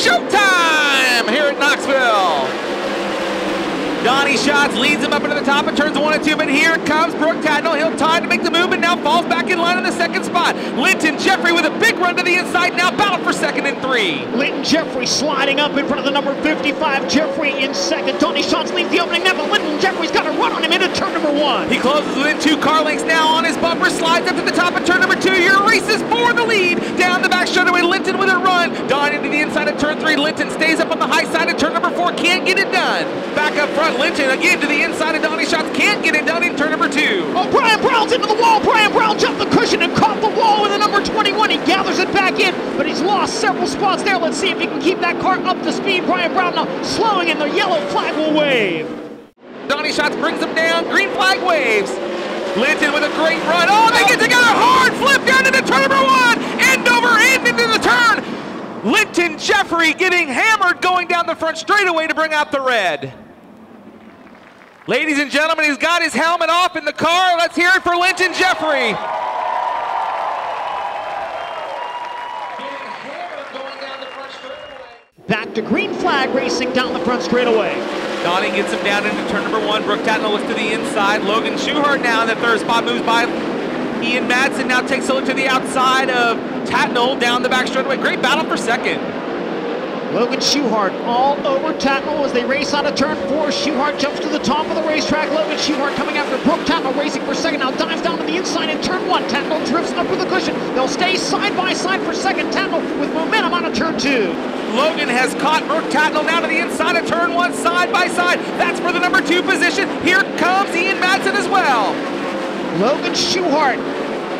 showtime here at Knoxville. Donny Schatz leads him up into the top of turns 1 and 2, but here comes Brooke Tatnall. He'll time to make the move and now falls back in line in the second spot. Linton Jeffrey with a big run to the inside, now battle for second and 3. Linton Jeffrey sliding up in front of the number 55. Jeffrey in second. Donny Schatz leads the opening net, but Linton Jeffrey's got a run on him into turn number 1. He closes within 2 car lengths now on his bumper, slides up to the top of turn number 2. Here races for the lead. Down the back straightaway, Linton with a run. Don into the inside of turn 3. Linton stays up on the high side of turn number 4, can't get it done. Back up front, Linton again to the inside of Donny Schatz, can't get it done in turn number 2. Oh, Brian Brown's into the wall. Brian Brown jumped the cushion and caught the wall with the number 21. He gathers it back in, but he's lost several spots there. Let's see if he can keep that car up to speed. Brian Brown now slowing, and the yellow flag will wave. Donny Schatz brings him down, green flag waves. Linton with a great run. Oh, they get together, hard flip down into turn number 1. End over end into the turn. Linton Jeffrey getting hammered going down the front straightaway to bring out the red. Ladies and gentlemen, he's got his helmet off in the car. Let's hear it for Linton Jeffrey. Back to green flag racing down the front straightaway. Donny gets him down into turn number 1. Brooke Tatnall looks to the inside. Logan Schuhart now in the third spot moves by. Ian Madsen now takes a look to the outside of Tatnall down the back straightaway. Great battle for second. Logan Schuhart all over Tatnall as they race out of turn 4. Schuhart jumps to the top of the racetrack. Logan Schuhart coming after Brooke Tatnall, racing for second. Now dives down to the inside in turn 1. Tatnall drifts up with the cushion. They'll stay side by side for second. Tatnall with momentum out of turn 2. Logan has caught Brooke Tatnall now to the inside of turn 1, side by side. That's for the number 2 position. Here comes Ian Madsen as well. Logan Schuhart,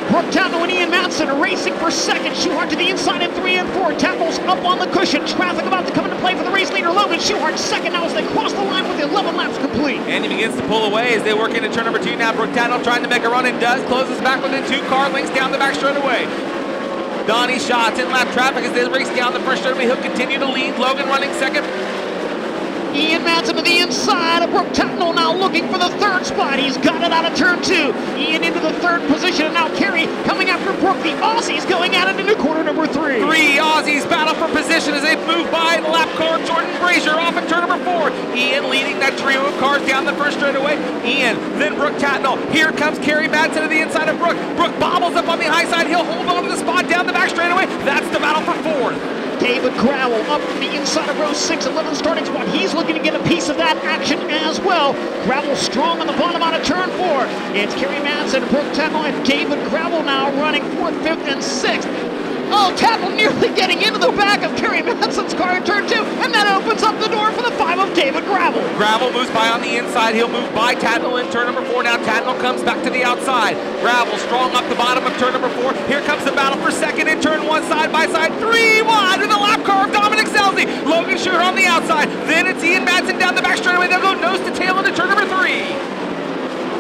Brooke Tatnall and Ian Madsen are racing for second. Schuhart to the inside in 3 and 4. Tatnall's up on the cushion. Traffic about to come into play for the race leader. Logan Schuhart second now as they cross the line with 11 laps complete. And he begins to pull away as they work into turn number 2 now. Brooke Tatnall trying to make a run and does. Closes back within 2 car lengths down the back straightaway. Donny Schatz in lap traffic as they race down the front straightaway. He'll continue to lead. Logan running second. Ian Madsen to the inside of Brooke Tatnall now looking for the third spot. He's got it out of turn 2. Ian into the third position, and now Kerry coming after Brooke. The Aussies going at it into corner number 3. 3 Aussies battle for position as they move by the lap car. Jordan Brazier off at turn number 4. Ian leading that trio of cars down the first straightaway. Ian, then Brooke Tatnall. Here comes Kerry Madsen to the inside of Brooke. Brooke bobbles up on the high side. He'll hold on to the spot down the back straightaway. That's the battle for 4th. David Gravel up from the inside of row 6, 11 starting spot. He's looking to get a piece of that action as well. Gravel strong on the bottom out of turn 4. It's Kerry Madsen, Brooke Tatnall, and David Gravel now running 4th, 5th, and 6th. Oh, Tatnall nearly getting into the back of Kerry Madsen's car in turn 2, and that opens up the door for the 5 of David Gravel. Gravel moves by on the inside. He'll move by Tatnall in turn number 4. Now Tatnall comes back to the outside. Gravel strong up the bottom of turn number 4. Here comes the battle for second in turn 1, side by side. 3 wide with the lap car of Dominic Selzy. Logan Schuhart on the outside. Then it's Ian Madsen down the back straightaway. They'll go nose to tail into turn number 3.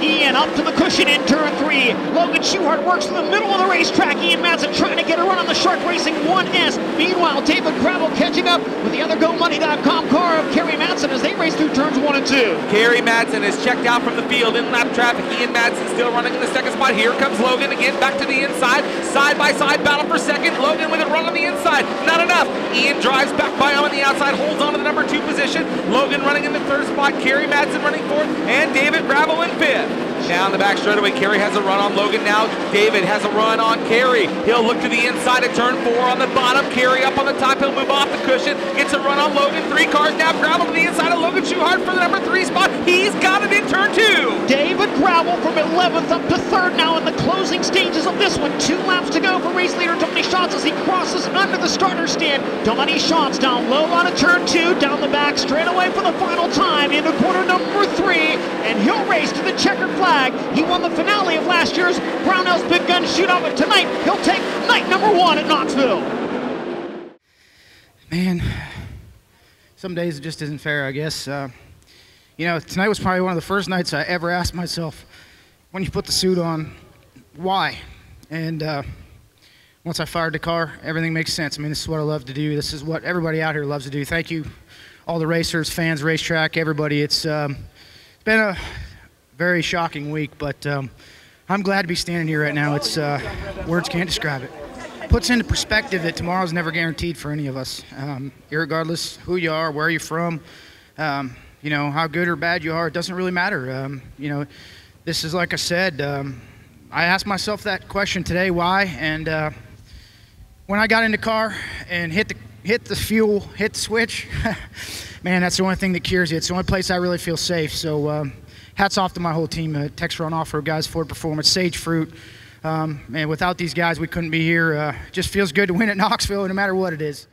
Ian up to the cushion in turn 3. Logan Schuhart works in the middle of the racetrack. Ian Madsen trying to get a run on the Shark Racing 1S. Meanwhile, David Gravel catching up with the other GoMoney.com car of Kerry Madsen as they race through turns 1 and 2. Kerry Madsen is checked out from the field in lap traffic. Ian Madsen still running in the second spot. Here comes Logan again back to the inside. Side by side battle for second. Logan with a run on the inside. Not enough. Ian drives back by him on the outside. Holds on to the number 2 position. Logan running in the third spot. Kerry Madsen running 4th. And David Gravel in 5th. Down the back straightaway, Kerry has a run on Logan now. David has a run on Kerry. He'll look to the inside of turn 4 on the bottom. Kerry up on the top. He'll move off the cushion. Gets a run on Logan. 3 cars now. Gravel to the inside of Logan Schuhart for the number 3 spot. He's got it in turn 2. David Gravel from 11th up to 3rd now in the closing stages of this one. 2 laps to go for race leader Donny Schatz as he crosses under the starter stand. Donny Schatz down low out of turn 2. Down the back straightaway for the final time into corner number 3. And he'll race to the checkered flag. He won the finale of last year's Brownell's Big Gun Shootout, but tonight he'll take night number 1 at Knoxville. Man, some days it just isn't fair, I guess. You know, tonight was probably one of the first nights I ever asked myself, when you put the suit on, why? And once I fired the car, everything makes sense. I mean, this is what I love to do. This is what everybody out here loves to do. Thank you, all the racers, fans, racetrack, everybody. It's been a very shocking week, but I'm glad to be standing here right now. It's words can't describe it. puts into perspective that tomorrow's never guaranteed for any of us, irregardless who you are, where you're from, you know, how good or bad you are. It doesn't really matter. You know, this is, like I said, I asked myself that question today, why, and when I got in the car and hit the fuel, hit the switch, man, that's the only thing that cures you. It's the only place I really feel safe. So hats off to my whole team, Textron Off-Road guys, Ford Performance, Sage Fruit. Man, without these guys, we couldn't be here. Just feels good to win at Knoxville, no matter what it is.